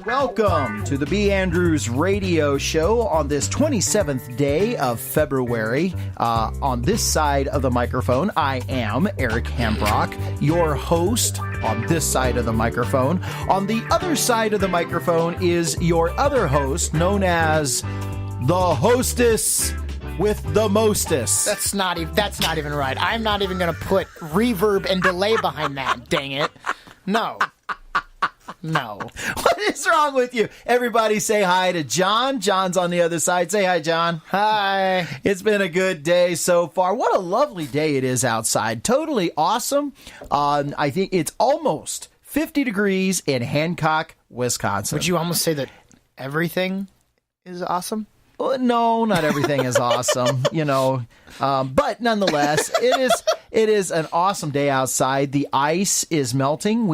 Welcome to the B. Andrews Radio Show on this 27th day of February. On this side of the microphone, I am Eric Hambrock, your host on this side of the microphone. On the other side of the microphone is your other host, known as the hostess with the mostest. That's not even right. I'm not even going to put reverb and delay behind that, dang it. No. What is wrong with you? Everybody say hi to John. John's on the other side. Say hi, John. Hi. It's been a good day so far. What a lovely day it is outside. Totally awesome. I think it's almost 50 degrees in Hancock, Wisconsin. Would you almost say that everything is awesome? Well, no, not everything is awesome, but nonetheless, it is an awesome day outside. The ice is melting.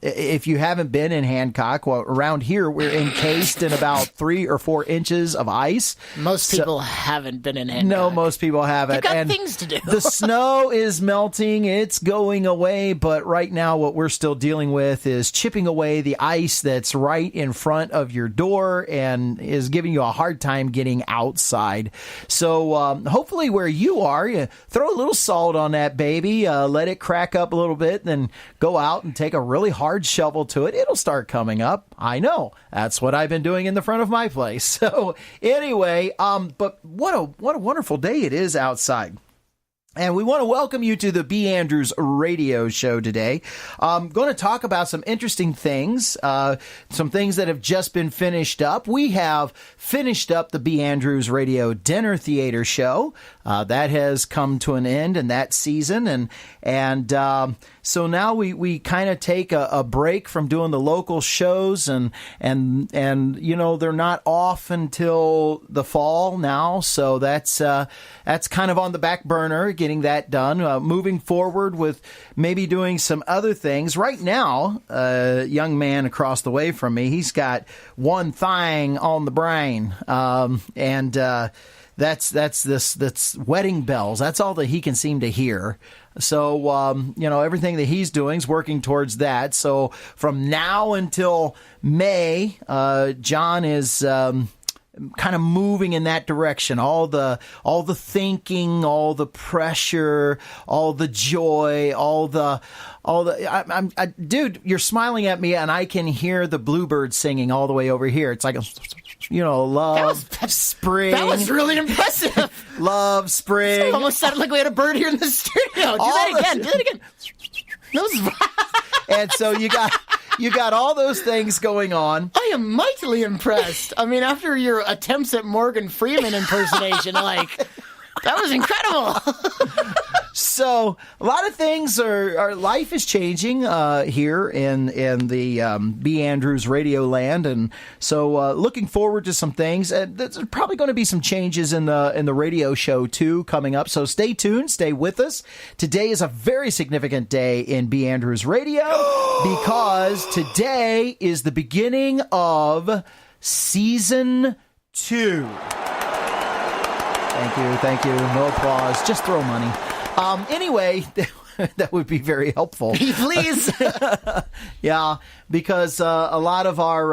If you haven't been in Hancock, well, around here, we're encased in about 3 or 4 inches of ice. Most people haven't been in Hancock. No, most people haven't. They've got things to do. The snow is melting. It's going away. But right now, what we're still dealing with is chipping away the ice that's right in front of your door and is giving you a hard time getting outside. So hopefully where you are, you throw a little salt on that baby, let it crack up a little bit, then go out and take a really hard shovel to it. It'll start coming up. I know. That's what I've been doing in the front of my place. So anyway, but what a wonderful day it is outside. And we want to welcome you to the B. Andrews Radio Show today. I'm going to talk about some interesting things, some things that have just been finished up. We have finished up the B. Andrews Radio Dinner Theater Show. That has come to an end in that season. And so now we kind of take a break from doing the local shows and they're not off until the fall now. So that's kind of on the back burner, getting that done, moving forward with maybe doing some other things. Right now, a young man across the way from me, he's got one thing on the brain, that's wedding bells. That's all that he can seem to hear. So, everything that he's doing is working towards that. So from now until May, John is kind of moving in that direction. All the thinking, all the pressure, all the joy, dude, you're smiling at me and I can hear the bluebird singing all the way over here. It's like love, spring. That was really impressive. Love, spring. It almost sounded like we had a bird here in the studio. Do that again. And so you got all those things going on. I am mightily impressed. I mean, after your attempts at Morgan Freeman impersonation, that was incredible. So a lot of things are life is changing here in the B. Andrews Radio land, and so looking forward to some things. There's probably going to be some changes in the radio show too coming up. So stay tuned, stay with us. Today is a very significant day in B. Andrews Radio because today is the beginning of season 2. Thank you. No applause. Just throw money. Anyway, that would be very helpful. Please. Yeah, because a lot of our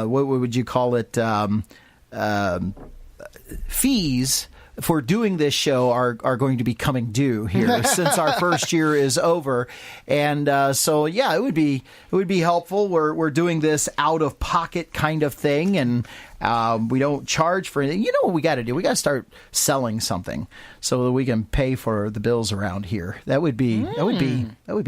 what would you call it? Fees for doing this show are going to be coming due here since our first year is over, and so yeah, it would be helpful. We're doing this out of pocket kind of thing, and we don't charge for anything. You know what we got to do? We got to start selling something so that we can pay for the bills around here. That would be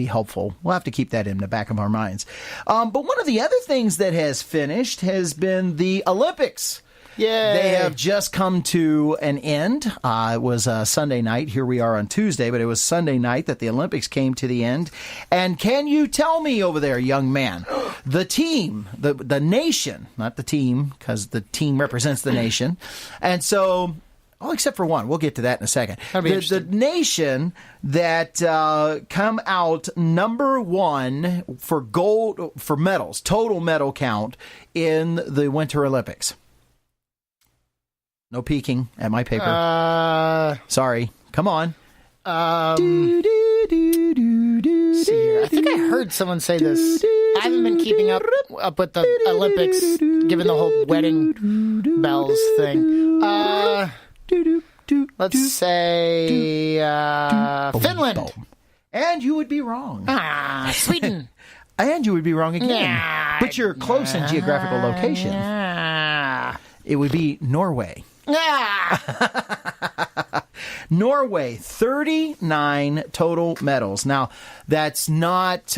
helpful. We'll have to keep that in the back of our minds. But one of the other things that has finished has been the Olympics. Yay. They have just come to an end. It was Sunday night. Here we are on Tuesday, but it was Sunday night that the Olympics came to the end. And can you tell me over there, young man, the team, the nation, not the team, because the team represents the nation. And so, except for one. We'll get to that in a second. The nation that come out number one for gold, for medals, total medal count in the Winter Olympics. No peeking at my paper. Sorry. Come on. heard someone say this. I haven't been keeping up with the Olympics, given the whole wedding bells thing. Let's say Finland. And you would be wrong. Sweden. And you would be wrong again. But you're close in geographical location. It would be Norway. Norway, 39 total medals. Now, that's not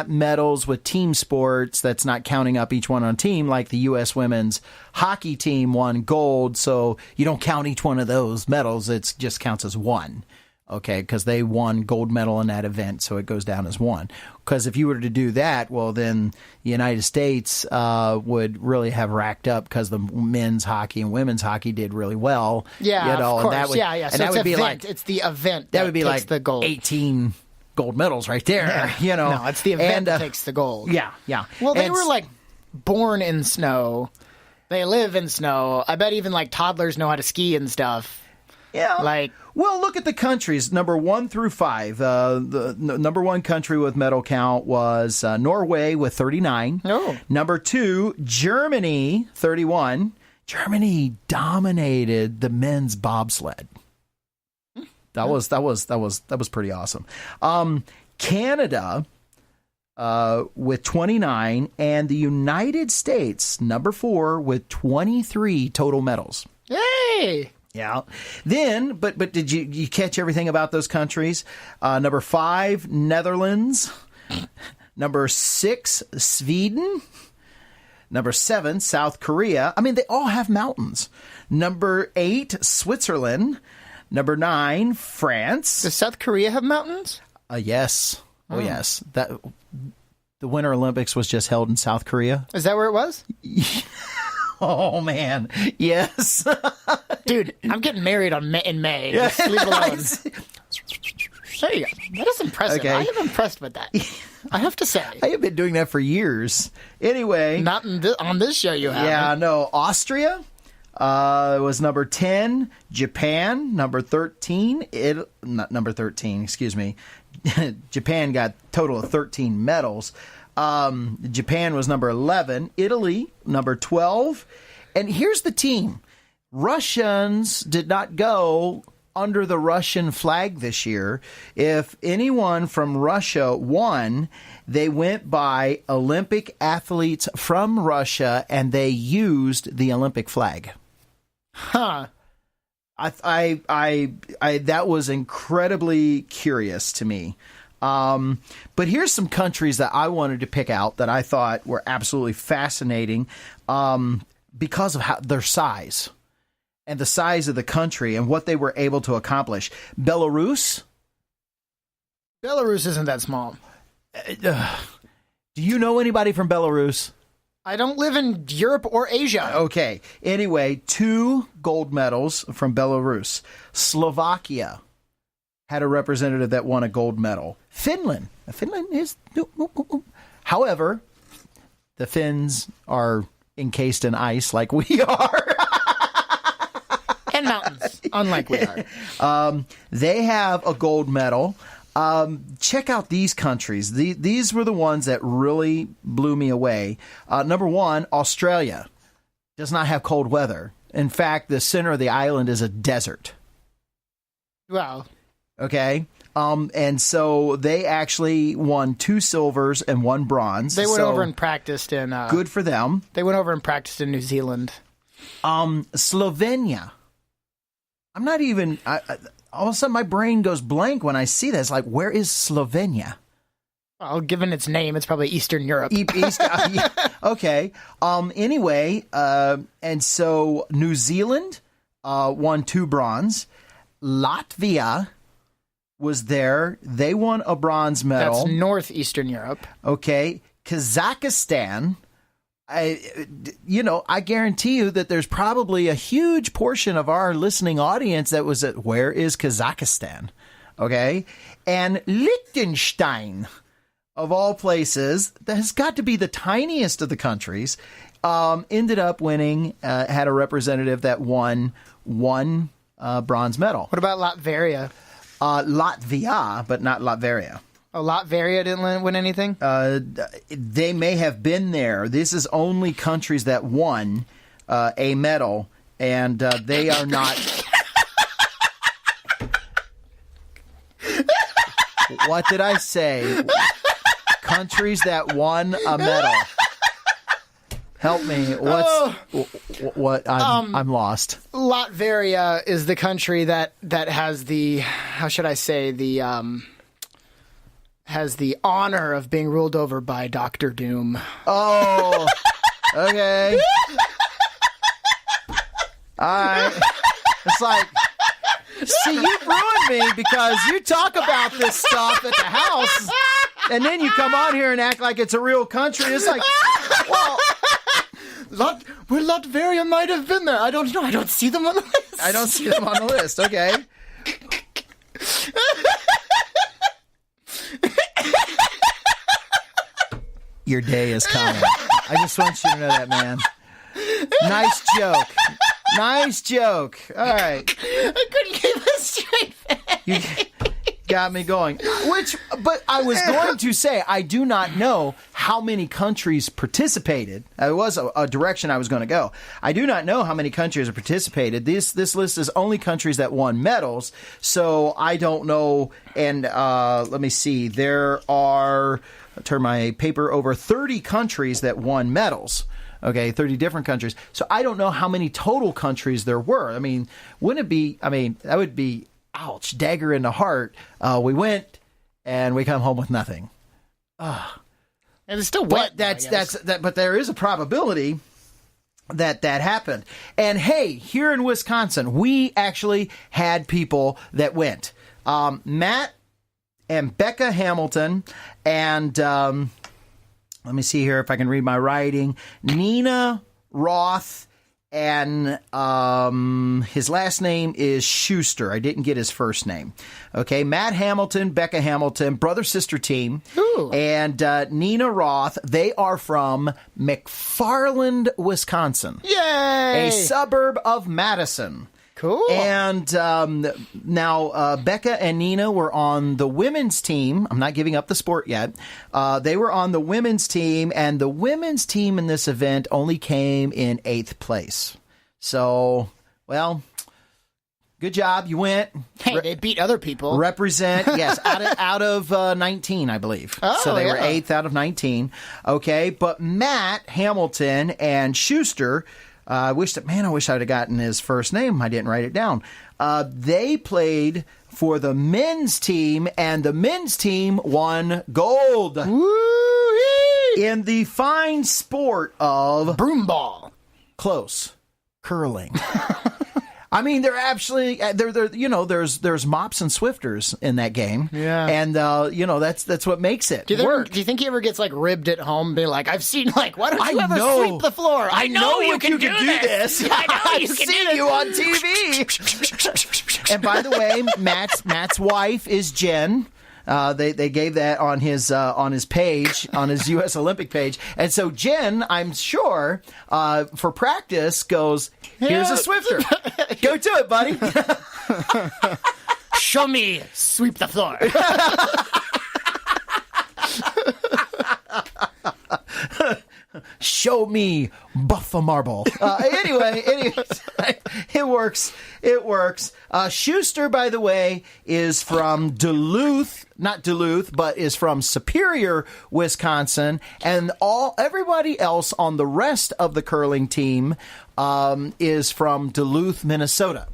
medals with team sports. That's not counting up each one on team, like the U.S. women's hockey team won gold. So you don't count each one of those medals. It just counts as one. Okay, because they won gold medal in that event, so it goes down as one. Because if you were to do that, well, then the United States would really have racked up because the men's hockey and women's hockey did really well. Yeah, of course. And that would, yeah. And so that would be event. It's the event that would be takes like the gold. 18 gold medals right there. No, it's the event that takes the gold. Yeah. Well, they were like born in snow. They live in snow. I bet even like toddlers know how to ski and stuff. Yeah. Well, look at the countries, number 1 through 5. The number 1 country with medal count was Norway with 39. Oh. Number 2, Germany, 31. Germany dominated the men's bobsled. That was pretty awesome. Canada with 29, and the United States, number 4, with 23 total medals. Hey. Yeah. Then, but did you catch everything about those countries? Number 5, Netherlands. Number 6, Sweden. Number 7, South Korea. I mean, they all have mountains. Number 8, Switzerland. Number 9, France. Does South Korea have mountains? Yes. Oh, yes. The Winter Olympics was just held in South Korea. Is that where it was? Oh, man. Yes. Dude, I'm getting married in May. Just leave alone. There you go. That is impressive. Okay. I am impressed with that. I have to say. I have been doing that for years. Anyway. Not on this show you have. Yeah, no. Austria was number 10. Japan, number 13. Not number 13, excuse me. Japan got a total of 13 medals. Japan was number 11. Italy, number 12. And here's the team. Russians did not go under the Russian flag this year. If anyone from Russia won, they went by Olympic athletes from Russia, and they used the Olympic flag. Huh. That was incredibly curious to me. But here's some countries that I wanted to pick out that I thought were absolutely fascinating because of their size and the size of the country and what they were able to accomplish. Belarus. Belarus isn't that small. Do you know anybody from Belarus? I don't live in Europe or Asia. Okay. Anyway, 2 gold medals from Belarus. Slovakia had a representative that won a gold medal. Finland is... However, the Finns are encased in ice like we are. And mountains, unlike we are. They have a gold medal. Check out these countries. These were the ones that really blew me away. Number 1, Australia does not have cold weather. In fact, the center of the island is a desert. Wow. Okay. And so they actually won 2 silvers and 1 bronze. They went over and practiced in... good for them. They went over and practiced in New Zealand. Slovenia. I'm not even... all of a sudden, my brain goes blank when I see this. Like, where is Slovenia? Well, given its name, it's probably Eastern Europe. Yeah. Okay. Anyway, and so New Zealand won 2 bronze. Latvia was there. They won a bronze medal. That's northeastern Europe. Okay. Kazakhstan. I guarantee you that there's probably a huge portion of our listening audience that was at, where is Kazakhstan? Okay. And Liechtenstein, of all places, that has got to be the tiniest of the countries, ended up winning, had a representative that won 1 bronze medal. What about Latveria? Latvia, but not Latveria. Oh, Latveria didn't win anything? They may have been there. This is only countries that won a medal, and they are not. What did I say? Countries that won a medal. Help me. What? I'm lost. Latveria is the country that has the, how should I say, has the honor of being ruled over by Doctor Doom. Oh, okay. All right. It's like, see, you ruined me because you talk about this stuff at the house, and then you come on here and act like it's a real country. It's like, well, Latveria might have been there. I don't know. I don't see them on the list. I don't see them on the list. Okay. Your day is coming. I just want you to know that, man. Nice joke. Nice joke. All right. I couldn't keep a straight face. You got me going. But I was going to say, I do not know how many countries participated. It was a direction I was going to go. I do not know how many countries have participated. This list is only countries that won medals, so I don't know. And let me see. There are, I'll turn my paper over, 30 countries that won medals. Okay, 30 different countries. So I don't know how many total countries there were. I mean, wouldn't it be, that would be, ouch, dagger in the heart. We went and we come home with nothing. And it's still wet. But there is a probability that happened. And hey, here in Wisconsin, we actually had people that went. Matt and Becca Hamilton and let me see here if I can read my writing. Nina Roth, and his last name is Schuster. I didn't get his first name. Okay, Matt Hamilton, Becca Hamilton, brother-sister team. Ooh. And Nina Roth, they are from McFarland, Wisconsin. Yay! A suburb of Madison. Cool. And now Becca and Nina were on the women's team. I'm not giving up the sport yet. They were on the women's team, and the women's team in this event only came in 8th place. So, well, good job. You went. Hey, they beat other people. Represent, yes, out of 19, I believe. Oh, so they were yeah. 8th out of 19. Okay, but Matt Hamilton and Schuster, I wish I would have gotten his first name. I didn't write it down. They played for the men's team, and the men's team won gold. Woo-hee! In the fine sport of broomball. Close. Curling. I mean, they're actually there's mops and swifters in that game. Yeah. And that's what makes it work. Do you think he ever gets ribbed at home, be like, I've seen why don't you ever sweep the floor? I know you can do this. I know I've seen you on TV. And by the way, Matt's wife is Jen. They gave that on his page, on his U.S. Olympic page. And so Jen, I'm sure, for practice goes, here's a swifter. Go to it, buddy. Show me sweep the floor. Show me buff a marble. Anyway, it works. It works. Schuster, by the way, is from not Duluth, but is from Superior, Wisconsin, and everybody else on the rest of the curling team is from Duluth, Minnesota.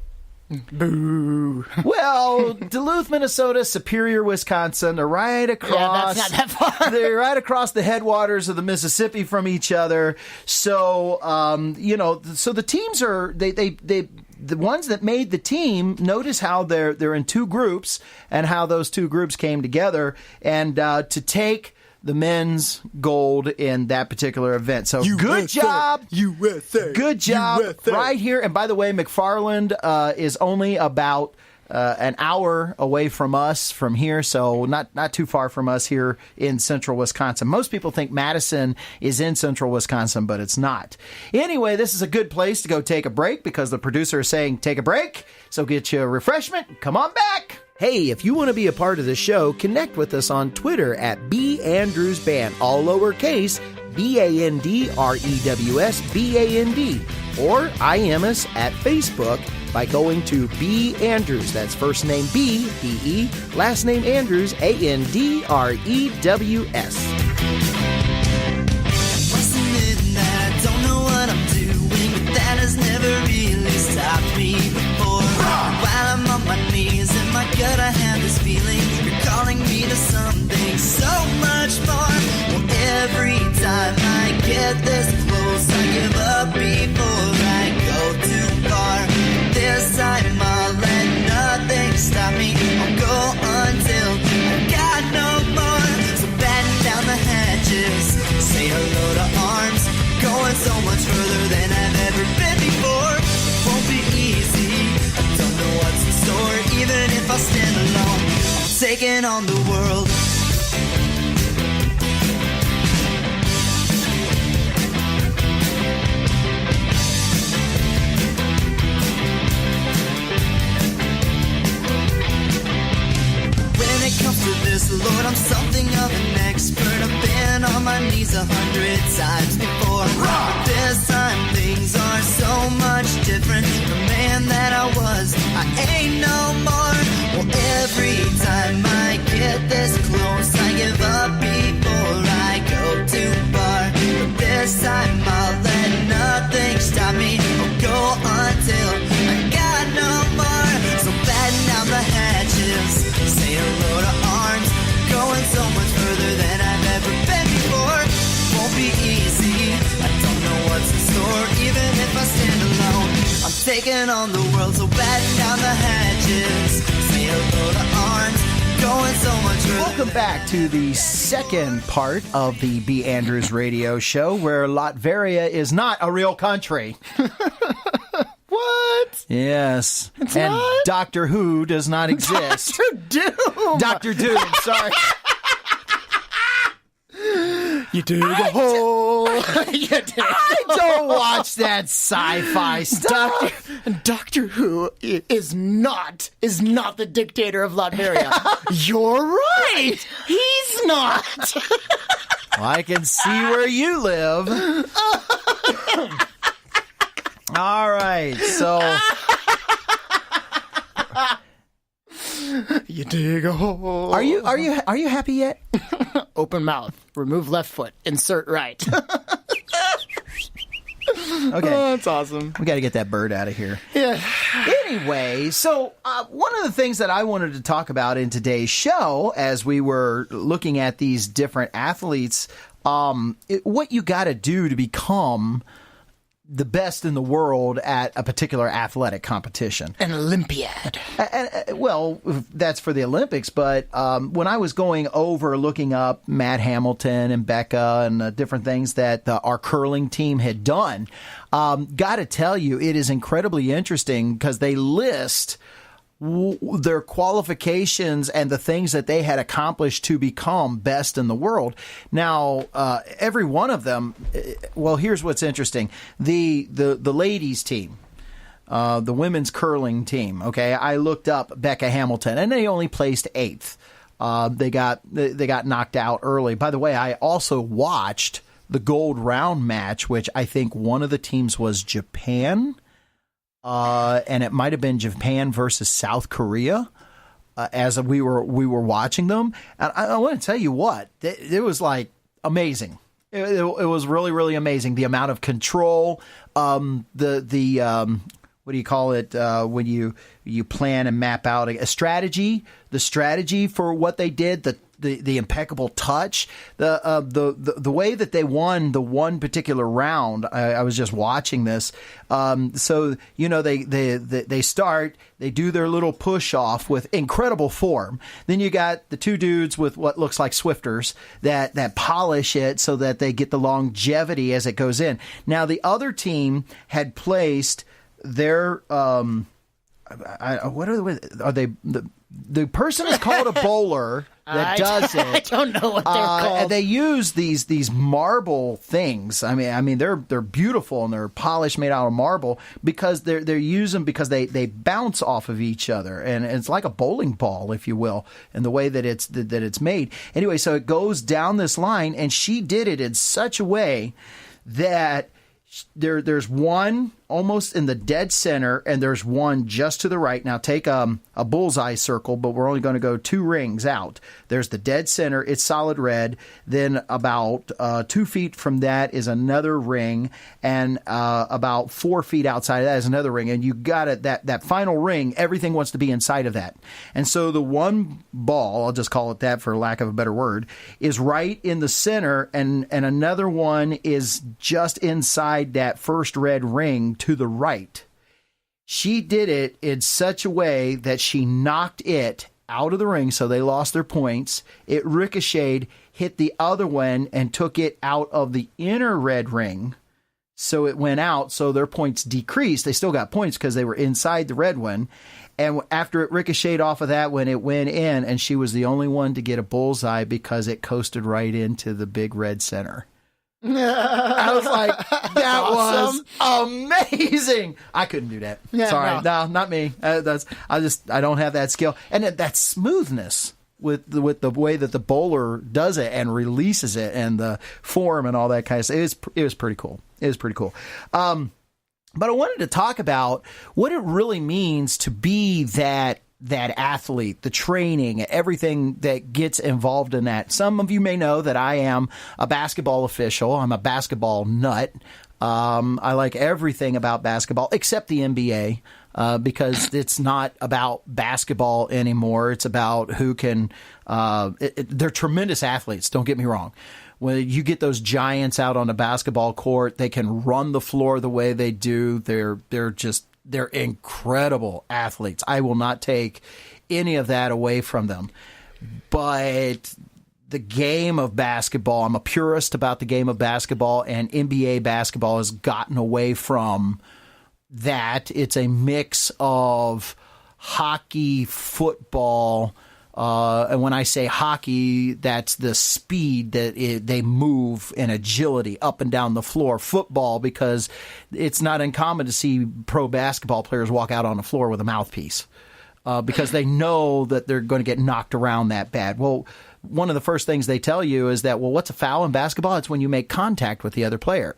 Boo. Well, Duluth, Minnesota, Superior, Wisconsin, they're right across. Yeah, that's not that far. They're right across the headwaters of the Mississippi from each other. So, so the teams are the ones that made the team. Notice how they're in two groups and how those two groups came together and to take the men's gold in that particular event. So good job. USA. Good job. USA. Right here. And by the way, McFarland is only about an hour away from us from here, so not too far from us here in central Wisconsin. Most people think Madison is in central Wisconsin, but it's not. Anyway, this is a good place to go take a break because the producer is saying take a break. So get you a refreshment. Come on back. Hey, if you want to be a part of the show, connect with us on Twitter at @BAndrewsBand, all lowercase, BANDREWSBAND, or IM us at Facebook by going to B. Andrews. That's first name B, B-E, last name Andrews, ANDREWS. Must admit that I don't know what I'm doing, but that has never really stopped me before. While I'm on my knees in my gut, I have this feeling you're calling me to something so much more. Well, every time I get this close, I give up before I go too far. This time I'll let nothing stop me. I'll go until I've got no more. So batten down the hatches, say hello to arms, going so much further than I've ever been before. It won't be easy, I don't know what's in store. Even if I stand alone, I'm taking on the world. When it comes to this, Lord, I'm something of an expert. I've been on my knees 100 times before. But this time things are so much different. The man that I was, I ain't no more. Well, every time I get this close, I give up before I go too far. But this time I'll let nothing stop me. I'll go until I got no more. So batten down the hatches, say hello to arms, going so much further than I've ever been before. Won't be easy, I don't know what's in store. Even if I stand alone, I'm taking on the world. So batten down the hatches, say hello to arms, going so much further. Welcome back to the second part of the B. Andrews radio show, where Latveria is not a real country. What? Yes. It's and not? Doctor Who does not exist. Dr. Doom! Dr. Doom, sorry. You dig a hole. You dig I don't watch that sci-fi stuff. Doctor Who is not the dictator of Latveria. You're right. He's not. Well, I can see where you live. All right, so You dig a hole. are you happy yet? Open mouth. Remove left foot. Insert right. Okay. Oh, that's awesome. We got to get that bird out of here. Yeah. Anyway, so one of the things that I wanted to talk about in today's show, as we were looking at these different athletes, what you got to do to become the best in the world at a particular athletic competition. An Olympiad. Well, that's for the Olympics, but when I was going over looking up Matt Hamilton and Becca and different things that our curling team had done, got to tell you, it is incredibly interesting because they list their qualifications and the things that they had accomplished to become best in the world. Now, every one of them, well, here's what's interesting. The ladies team, the women's curling team, okay, I looked up Becca Hamilton, and they only placed 8th. They got knocked out early. By the way, I also watched the gold round match, which I think one of the teams was Japan. And it might have been Japan versus South Korea as we were watching them. And I want to tell you what, it was like amazing. It was really, really amazing. The amount of control, the what do you call it when you plan and map out a strategy, the strategy for what they did, the impeccable touch, the way that they won the one particular round. I was just watching this. So you know they start, they do their little push off with incredible form. Then you got the two dudes with what looks like Swifters that polish it so that they get the longevity as it goes in. Now the other team had placed their what are they? The person is called a bowler that does it. I don't know what they're called. And they use these marble things. I mean they're beautiful and they're polished, made out of marble, because they're using because they bounce off of each other, and it's like a bowling ball, if you will, in the way that it's made. Anyway, so it goes down this line, and she did it in such a way that there's one almost in the dead center, and there's one just to the right. Now take a bullseye circle, but we're only going to go 2 rings out. There's the dead center. It's solid red. Then about 2 feet from that is another ring, and about 4 feet outside of that is another ring. And you got it, that final ring, everything wants to be inside of that. And so the one ball, I'll just call it that for lack of a better word, is right in the center, and another one is just inside that first red ring to the right. She did it in such a way that she knocked it out of the ring, so they lost their points. It ricocheted, hit the other one, and took it out of the inner red ring. So it went out, so their points decreased. They still got points because they were inside the red one. And after it ricocheted off of that one, it went in, and she was the only one to get a bullseye because it coasted right into the big red center. I was like, that was amazing. I couldn't do that. Yeah, Sorry. No, not me. I don't have that skill. And that smoothness with the way that the bowler does it and releases it, and the form and all that kind of stuff. It was pretty cool. It was pretty cool. But I wanted to talk about what it really means to be that athlete, the training, everything that gets involved in that. Some of you may know that I am a basketball official. I'm a basketball nut. I like everything about basketball except the NBA, because it's not about basketball anymore. It's about who can, they're tremendous athletes. Don't get me wrong. When you get those giants out on a basketball court, they can run the floor the way they do. They're incredible athletes. I will not take any of that away from them. But the game of basketball, I'm a purist about the game of basketball, and NBA basketball has gotten away from that. It's a mix of hockey, football, and when I say hockey, that's the speed that they move and agility up and down the floor. Football, because it's not uncommon to see pro basketball players walk out on the floor with a mouthpiece because they know that they're going to get knocked around that bad. Well, one of the first things they tell you is that, well, what's a foul in basketball? It's when you make contact with the other player.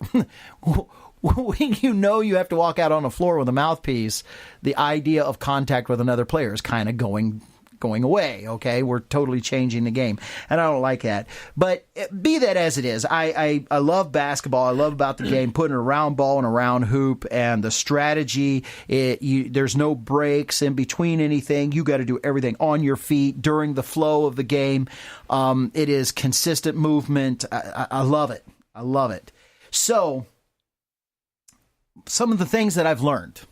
When you know you have to walk out on the floor with a mouthpiece, the idea of contact with another player is kind of going away. Okay, we're totally changing the game, and I don't like that. But be that as it is, I love basketball. I love about the game, putting a round ball in a round hoop, and the strategy. There's no breaks in between anything. You got to do everything on your feet during the flow of the game. It is consistent movement. I love it. I love it. So, some of the things that I've learned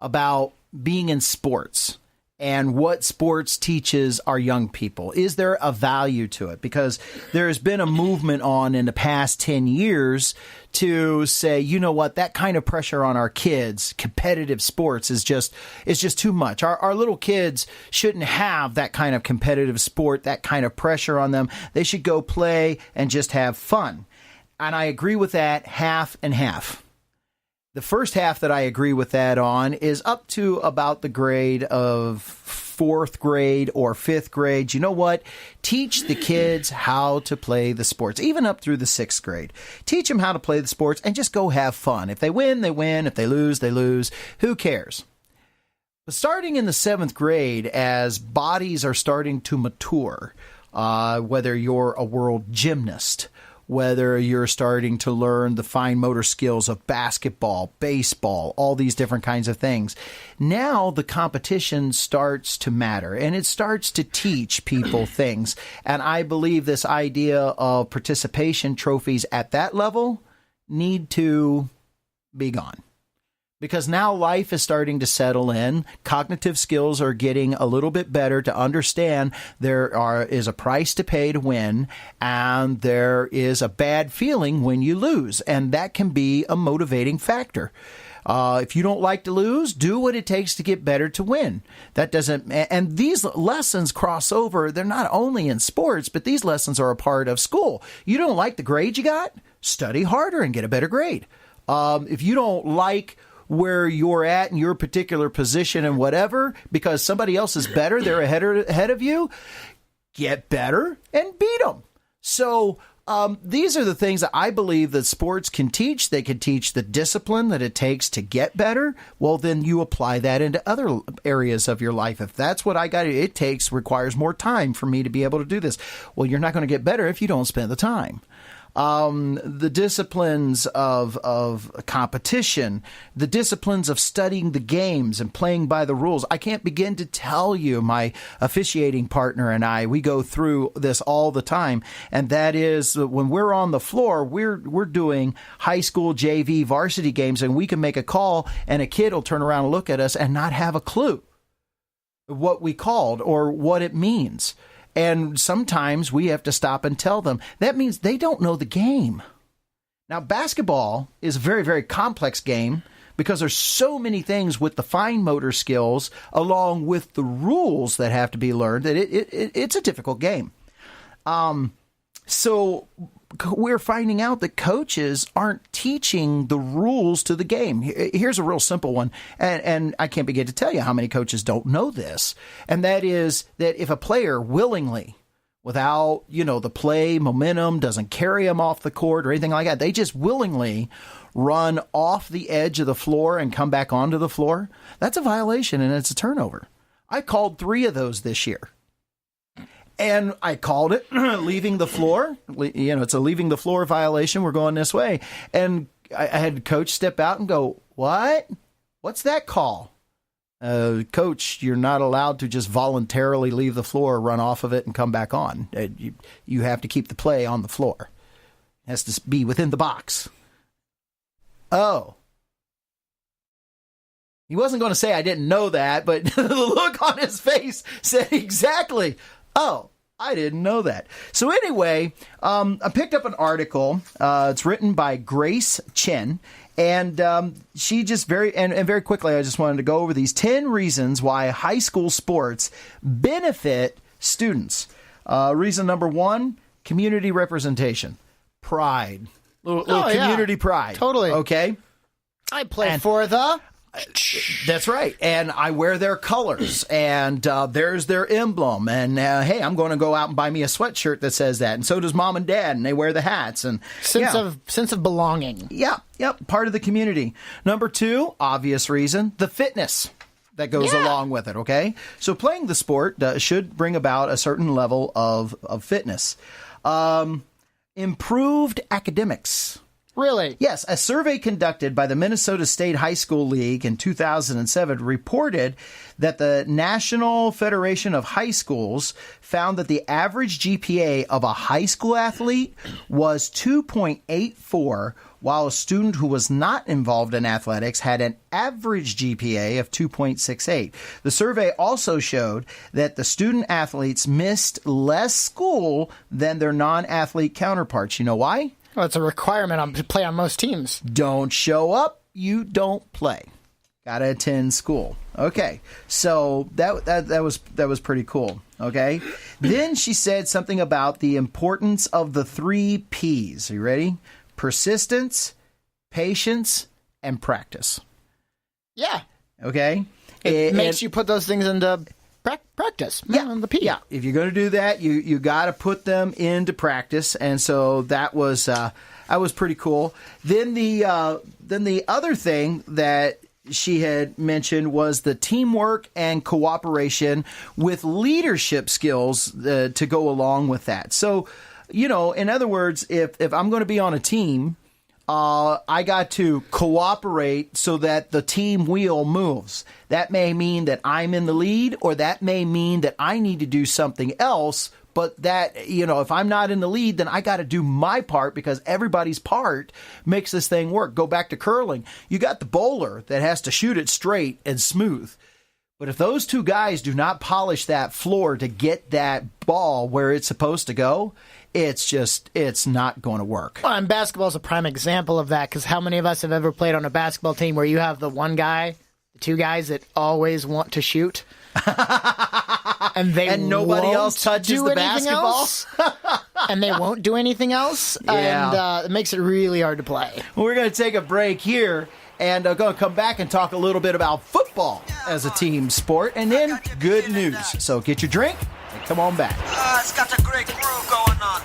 about being in sports and what sports teaches our young people. Is there a value to it? Because there has been a movement in the past 10 years to say, you know what, that kind of pressure on our kids, competitive sports is just too much. Our little kids shouldn't have that kind of competitive sport, that kind of pressure on them. They should go play and just have fun. And I agree with that half and half. The first half that I agree with that on is up to about the grade of 4th grade or 5th grade. You know what? Teach the kids how to play the sports, even up through the 6th grade. Teach them how to play the sports and just go have fun. If they win, they win. If they lose, they lose. Who cares? But starting in the 7th grade, as bodies are starting to mature, whether you're a world gymnast, whether you're starting to learn the fine motor skills of basketball, baseball, all these different kinds of things. Now the competition starts to matter, and it starts to teach people things. And I believe this idea of participation trophies at that level need to be gone. Because now life is starting to settle in. Cognitive skills are getting a little bit better to understand there is a price to pay to win, and there is a bad feeling when you lose. And that can be a motivating factor. If you don't like to lose, do what it takes to get better to win. That doesn't, and these lessons cross over. They're not only in sports, but these lessons are a part of school. You don't like the grade you got? Study harder and get a better grade. If you don't like where you're at in your particular position and whatever, because somebody else is better, they're ahead of you, get better and beat them. So these are the things that I believe that sports can teach. They can teach the discipline that it takes to get better. Well, then you apply that into other areas of your life. If that's what requires more time for me to be able to do this. Well, you're not going to get better if you don't spend the time. The disciplines of competition, the disciplines of studying the games and playing by the rules. I can't begin to tell you, my officiating partner and I, we go through this all the time. And that is when we're on the floor, we're doing high school JV varsity games, and we can make a call and a kid will turn around and look at us and not have a clue what we called or what it means. And sometimes we have to stop and tell them. That means they don't know the game. Now, basketball is a very, very complex game because there's so many things with the fine motor skills along with the rules that have to be learned that it's a difficult game. So we're finding out that coaches aren't teaching the rules to the game. Here's a real simple one, and I can't begin to tell you how many coaches don't know this, and that is that if a player willingly, without, the play momentum, doesn't carry them off the court or anything like that, they just willingly run off the edge of the floor and come back onto the floor, that's a violation and it's a turnover. I called 3 of those this year. And I called it leaving the floor. It's a leaving the floor violation. We're going this way. And I had the coach step out and go, "What? What's that call?" Coach, you're not allowed to just voluntarily leave the floor, run off of it, and come back on. You have to keep the play on the floor. It has to be within the box. Oh. He wasn't going to say I didn't know that, but the look on his face said exactly. Oh, I didn't know that. So anyway, I picked up an article. It's written by Grace Chen. And she just very quickly, I just wanted to go over these 10 reasons why high school sports benefit students. Reason number 1, community representation. Pride. Little community pride. Totally. Okay? I play for the... That's right. And I wear their colors, and there's their emblem. And hey, I'm going to go out and buy me a sweatshirt that says that. And so does mom and dad, and they wear the hats. And sense of belonging. Yeah, yep. Part of the community. Number 2, obvious reason, the fitness that goes along with it. Okay, so playing the sport should bring about a certain level of fitness. Improved academics. Really? Yes. A survey conducted by the Minnesota State High School League in 2007 reported that the National Federation of High Schools found that the average GPA of a high school athlete was 2.84, while a student who was not involved in athletics had an average GPA of 2.68. The survey also showed that the student athletes missed less school than their non-athlete counterparts. You know why? Well, it's a requirement to play on most teams. Don't show up, you don't play. Got to attend school. Okay, so that was pretty cool. Okay, then she said something about the importance of the 3 P's. Are you ready? Persistence, patience, and practice. Yeah. Okay. It makes you put those things into practice. Yeah, the P. Yeah. If you're going to do that, you got to put them into practice, and so that was pretty cool. Then the other thing that she had mentioned was the teamwork and cooperation with leadership skills to go along with that. So, in other words, if I'm going to be on a team, I got to cooperate so that the team wheel moves. That may mean that I'm in the lead, or that may mean that I need to do something else. But that, if I'm not in the lead, then I got to do my part, because everybody's part makes this thing work. Go back to curling. You got the bowler that has to shoot it straight and smooth. But if those two guys do not polish that floor to get that ball where it's supposed to go, it's not going to work. Well, and basketball is a prime example of that, because how many of us have ever played on a basketball team where you have the one guy, the two guys that always want to shoot, and nobody else touches the basketball, and they won't do anything else, Yeah. and it makes it really hard to play. We're going to take a break here, and going to come back and talk a little bit about football as a team sport, and then good news. So get your drink and come on back. It's got a great groove going on.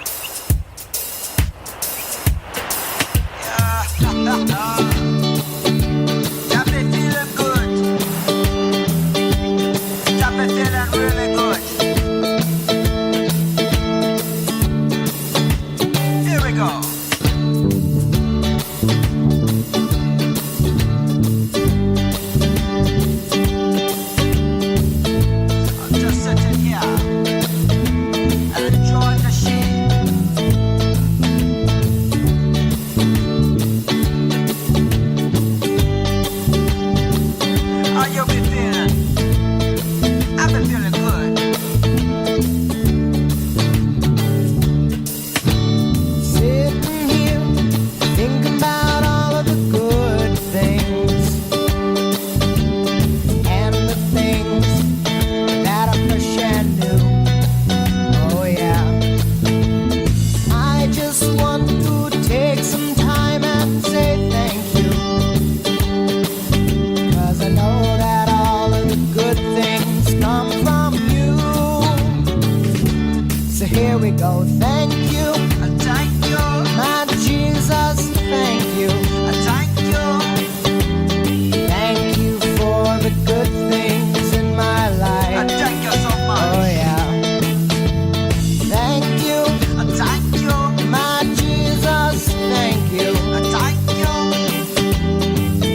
Yeah. Got me feeling good. Got me feeling really good. Here we go. I'm just sitting here and enjoying the shade. How you been feeling? I've been feeling good. Sitting here, thinking about all of the good things and the things that are fresh and new. Oh yeah. I just want to take some time and say thank you, 'cause I know that all of the good things come from you. So here we go. Thank you, Thank you. my Jesus, thank you. Thank you. Thank you for the good things in my life. Thank you so much. Oh yeah. Thank you, Thank you. my Jesus, thank you. Thank you.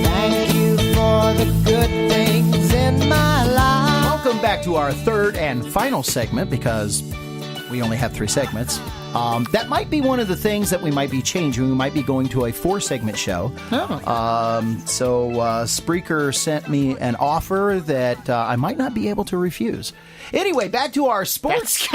Thank you for the good things in my life. Welcome back to our third and final segment, because we only have 3 segments. That might be one of the things that we might be changing. We might be going to a 4-segment show. So Spreaker sent me an offer that I might not be able to refuse. Anyway, back to our sports.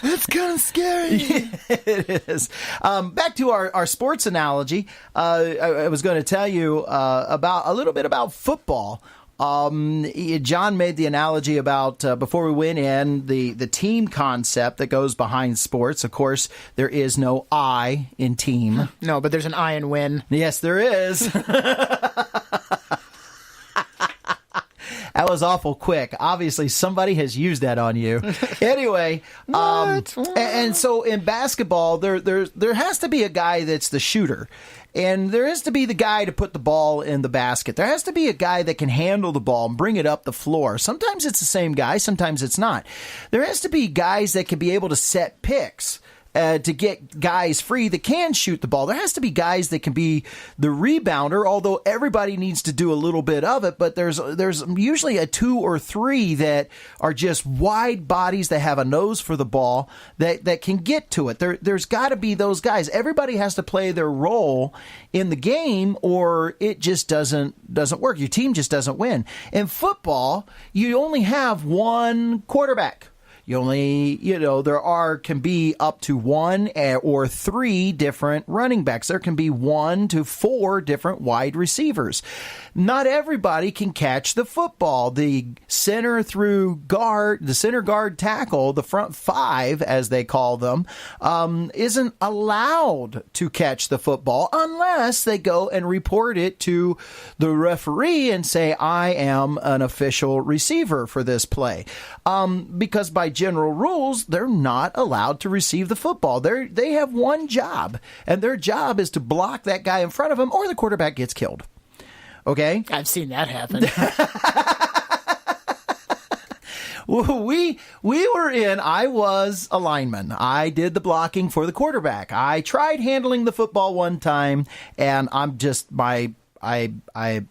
That's kind of scary. It is. Back to our sports analogy. I was going to tell you about a little bit about football. John made the analogy about before we went in the team concept that goes behind sports. Of course, there is no I in team. No, but there's an I in win. Yes, there is. That was awful quick. Obviously, somebody has used that on you. Anyway, and so in basketball, there has to be a guy that's the shooter. And there has to be the guy to put the ball in the basket. There has to be a guy that can handle the ball and bring it up the floor. Sometimes it's the same guy. Sometimes it's not. There has to be guys that can be able to set picks. To get guys free that can shoot the ball. There has to be guys that can be the rebounder, although everybody needs to do a little bit of it, but there's usually a 2 or 3 that are just wide bodies that have a nose for the ball that can get to it. There's got to be those guys. Everybody has to play their role in the game, or it just doesn't work. Your team just doesn't win. In football, you only have one quarterback. You only, there can be up to 1 or 3 different running backs. There can be 1 to 4 different wide receivers. Not everybody can catch the football. The center guard tackle, the front 5, as they call them, isn't allowed to catch the football unless they go and report it to the referee and say, I am an official receiver for this play. Because by general rules, they're not allowed to receive the football. They have one job, and their job is to block that guy in front of them, or the quarterback gets killed. Okay? I've seen that happen. I was a lineman. I did the blocking for the quarterback. I tried handling the football one time, and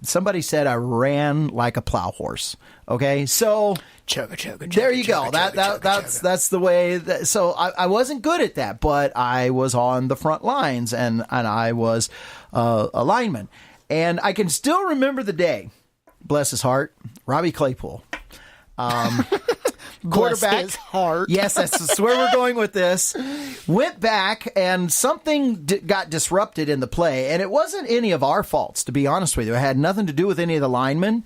somebody said I ran like a plow horse. Okay, so there you go. That's the way. So I wasn't good at that, but I was on the front lines, and I was a lineman, and I can still remember the day. Bless his heart, Robbie Claypool. quarterback. Bless his heart. Yes, that's where we're going with this. Went back, and something got disrupted in the play, and it wasn't any of our faults, to be honest with you. It had nothing to do with any of the linemen,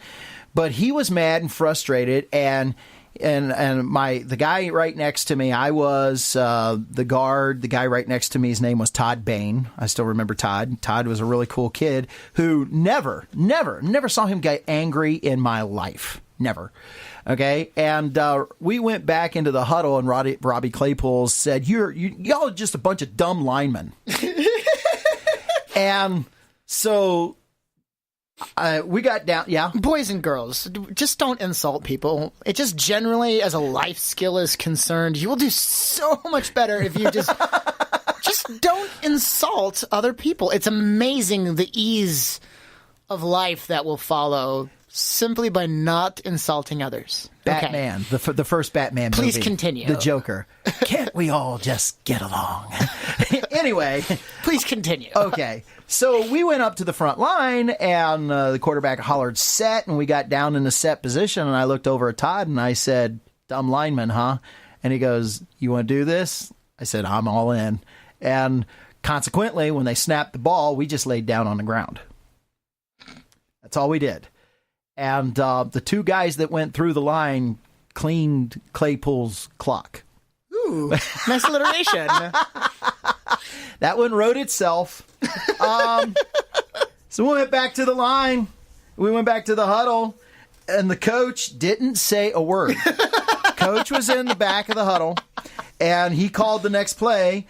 but he was mad and frustrated, and the guy right next to me, I was the guard. The guy right next to me, his name was Todd Bain. I still remember Todd. Todd was a really cool kid who never saw him get angry in my life. Never. Okay, and we went back into the huddle, and Robbie Claypool said, y'all are just a bunch of dumb linemen. And so we got down, yeah. Boys and girls, just don't insult people. It just generally, as a life skill is concerned, you will do so much better if you just don't insult other people. It's amazing the ease of life that will follow simply by not insulting others. Batman, okay. the first Batman movie. Please continue. The Joker. Can't we all just get along? Anyway. Please continue. Okay. So we went up to the front line, and the quarterback hollered set, and we got down in the set position, and I looked over at Todd, and I said, dumb lineman, huh? And he goes, you want to do this? I said, I'm all in. And consequently, when they snapped the ball, we just laid down on the ground. That's all we did. And the two guys that went through the line cleaned Claypool's clock. Ooh, nice alliteration. That one wrote itself. So we went back to the line. We went back to the huddle, and the coach didn't say a word. Coach was in the back of the huddle, and he called the next play,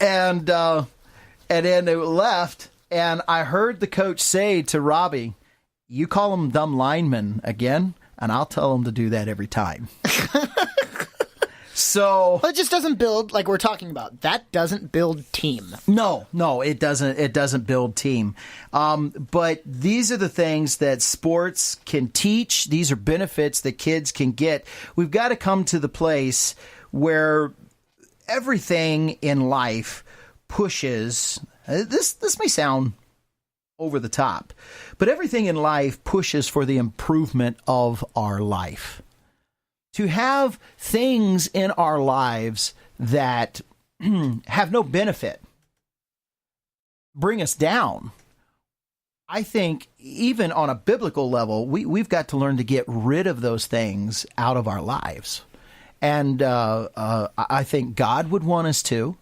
and then they left, and I heard the coach say to Robbie, you call them dumb linemen again, and I'll tell them to do that every time. So, well, it just doesn't build, like we're talking about. That doesn't build team. No, it doesn't. It doesn't build team. But these are the things that sports can teach. These are benefits that kids can get. We've got to come to the place where everything in life pushes. This may sound over the top, but everything in life pushes for the improvement of our life. To have things in our lives that have no benefit bring us down, I think even on a biblical level, we've got to learn to get rid of those things out of our lives. And I think God would want us to.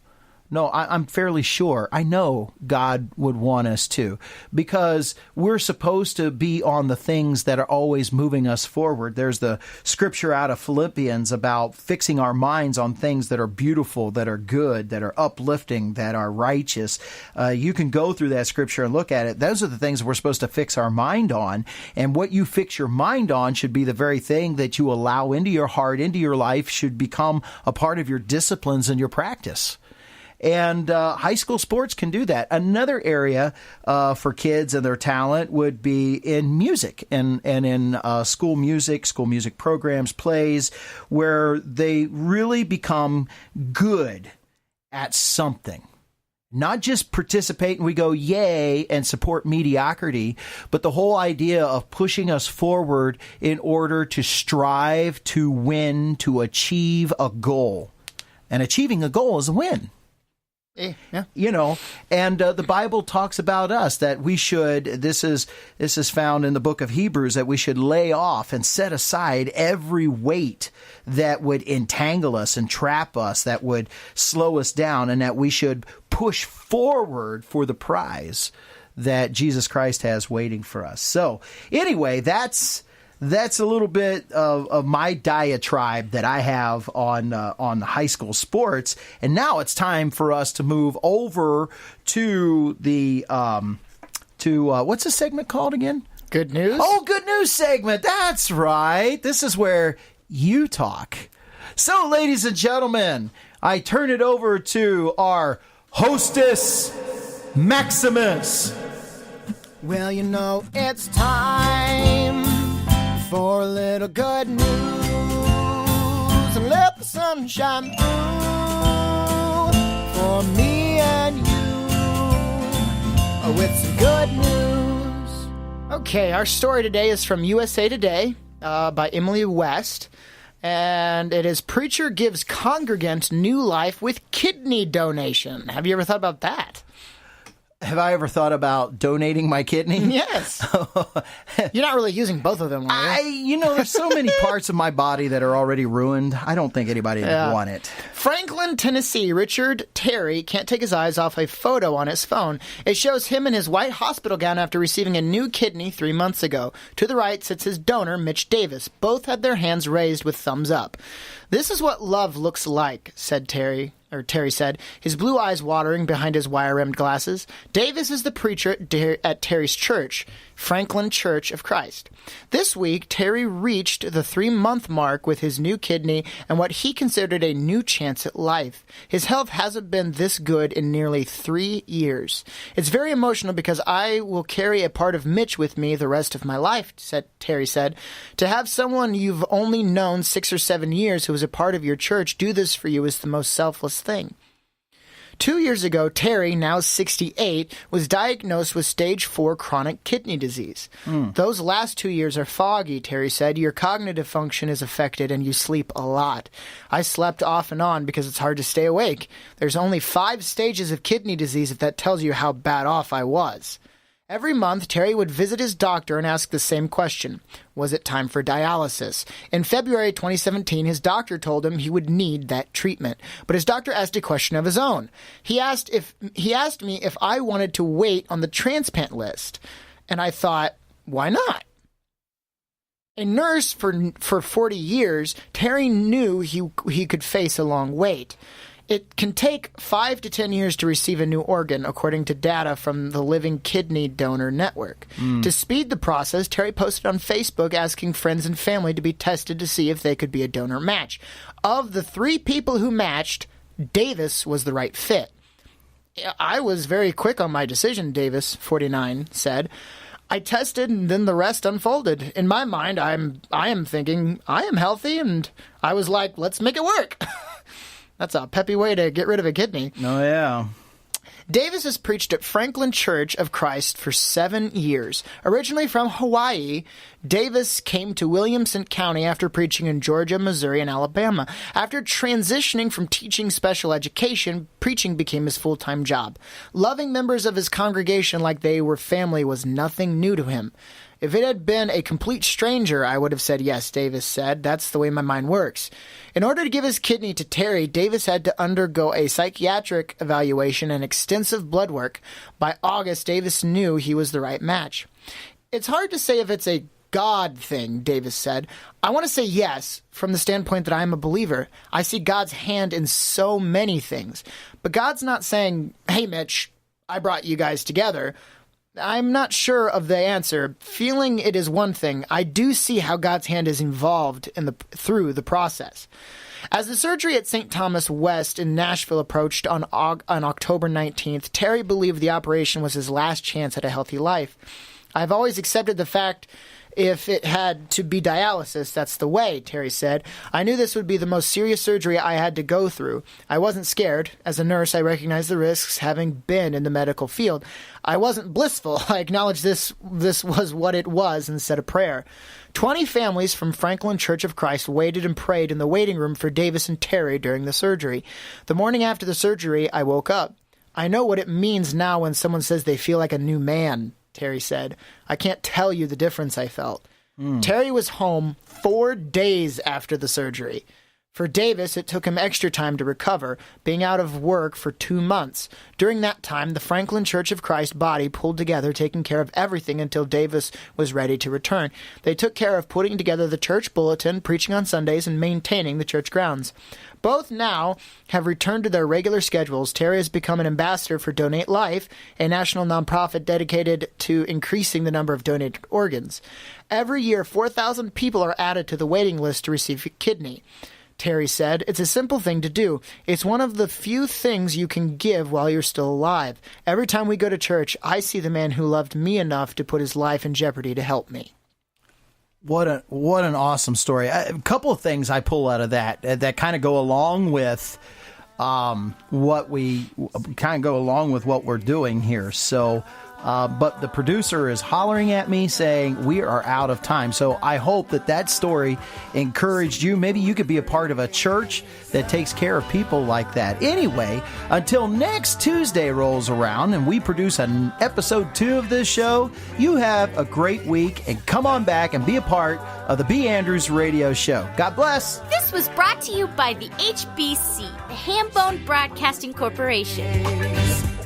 No, I'm fairly sure. I know God would want us to, because we're supposed to be on the things that are always moving us forward. There's the scripture out of Philippians about fixing our minds on things that are beautiful, that are good, that are uplifting, that are righteous. You can go through that scripture and look at it. Those are the things we're supposed to fix our mind on. And what you fix your mind on should be the very thing that you allow into your heart, into your life, should become a part of your disciplines and your practice. And high school sports can do that. Another area for kids and their talent would be in music and in school music programs, plays, where they really become good at something. Not just participate and we go, yay, and support mediocrity, but the whole idea of pushing us forward in order to strive, to win, to achieve a goal. And achieving a goal is a win. Yeah. You know, and the Bible talks about us that we should, this is found in the book of Hebrews, that we should lay off and set aside every weight that would entangle us and trap us, that would slow us down, and that we should push forward for the prize that Jesus Christ has waiting for us. So anyway, that's a little bit of my diatribe that I have on high school sports. And now it's time for us to move over to the what's the segment called again? Good news? Oh, good news segment. That's right. This is where you talk. So, ladies and gentlemen, I turn it over to our hostess, Maximus. Well, you know, it's time for a little good news, and let the sun shine through for me and you with some good news. Okay, our story today is from USA Today. by Emily West. And it is Preacher Gives Congregant New Life with Kidney Donation. Have you ever thought about that? Have I ever thought about donating my kidney? Yes. You're not really using both of them, are you? There's so many parts of my body that are already ruined. I don't think anybody would want it. Franklin, Tennessee, Richard Terry can't take his eyes off a photo on his phone. It shows him in his white hospital gown after receiving a new kidney 3 months ago. To the right sits his donor, Mitch Davis. Both had their hands raised with thumbs up. "This is what love looks like," said Terry. Terry said, his blue eyes watering behind his wire-rimmed glasses. Davis is the preacher at Terry's church, Franklin Church of Christ. This week, Terry reached the 3-month mark with his new kidney and what he considered a new chance at life. His health hasn't been this good in nearly 3 years. "It's very emotional because I will carry a part of Mitch with me the rest of my life," Terry said. "To have someone you've only known 6 or 7 years who is a part of your church do this for you is the most selfless thing." 2 years ago, Terry, now 68, was diagnosed with stage 4 chronic kidney disease. "Those last 2 years are foggy," Terry said. "Your cognitive function is affected and you sleep a lot. I slept off and on because it's hard to stay awake. There's only 5 stages of kidney disease if that tells you how bad off I was." Every month, Terry would visit his doctor and ask the same question. Was it time for dialysis? In February 2017, his doctor told him he would need that treatment. But his doctor asked a question of his own. He asked me if I wanted to wait on the transplant list. And I thought, why not? A nurse for 40 years, Terry knew he could face a long wait. It can take 5 to 10 years to receive a new organ, according to data from the Living Kidney Donor Network. To speed the process, Terry posted on Facebook asking friends and family to be tested to see if they could be a donor match. Of the 3 people who matched, Davis was the right fit. "I was very quick on my decision," Davis, 49, said. "I tested and then the rest unfolded. In my mind, I am thinking I am healthy, and I was like, let's make it work." That's a peppy way to get rid of a kidney. Oh, yeah. Davis has preached at Franklin Church of Christ for 7 years. Originally from Hawaii, Davis came to Williamson County after preaching in Georgia, Missouri, and Alabama. After transitioning from teaching special education, preaching became his full-time job. Loving members of his congregation like they were family was nothing new to him. "If it had been a complete stranger, I would have said yes," Davis said. "That's the way my mind works." In order to give his kidney to Terry, Davis had to undergo a psychiatric evaluation and extensive blood work. By August, Davis knew he was the right match. "It's hard to say if it's a God thing," Davis said. "I want to say yes, from the standpoint that I am a believer. I see God's hand in so many things. But God's not saying, hey, Mitch, I brought you guys together. I'm not sure of the answer. Feeling it is one thing. I do see how God's hand is involved through the process." As the surgery at St. Thomas West in Nashville approached on October 19th, Terry believed the operation was his last chance at a healthy life. "I've always accepted the fact if it had to be dialysis, that's the way," Terry said. "I knew this would be the most serious surgery I had to go through. I wasn't scared. As a nurse, I recognized the risks, having been in the medical field. I wasn't blissful. I acknowledged this was what it was and said a prayer." 20 families from Franklin Church of Christ waited and prayed in the waiting room for Davis and Terry during the surgery. "The morning after the surgery, I woke up. I know what it means now when someone says they feel like a new man," Terry said. "I can't tell you the difference I felt." Terry was home 4 days after the surgery. For Davis, it took him extra time to recover, being out of work for 2 months. During that time, the Franklin Church of Christ body pulled together, taking care of everything until Davis was ready to return. They took care of putting together the church bulletin, preaching on Sundays, and maintaining the church grounds. Both now have returned to their regular schedules. Terry has become an ambassador for Donate Life, a national nonprofit dedicated to increasing the number of donated organs. Every year, 4,000 people are added to the waiting list to receive a kidney. Terry said, "It's a simple thing to do. It's one of the few things you can give while you're still alive. Every time we go to church, I see the man who loved me enough to put his life in jeopardy to help me." What an awesome story. A couple of things I pull out of that kind of go along with what we're doing here. So but the producer is hollering at me saying we are out of time. So I hope that story encouraged you. Maybe you could be a part of a church that takes care of people like that. Anyway, until next Tuesday rolls around and we produce an episode 2 of this show, you have a great week and come on back and be a part of the B. Andrews Radio Show. God bless. This was brought to you by the HBC, the Hambone Broadcasting Corporation.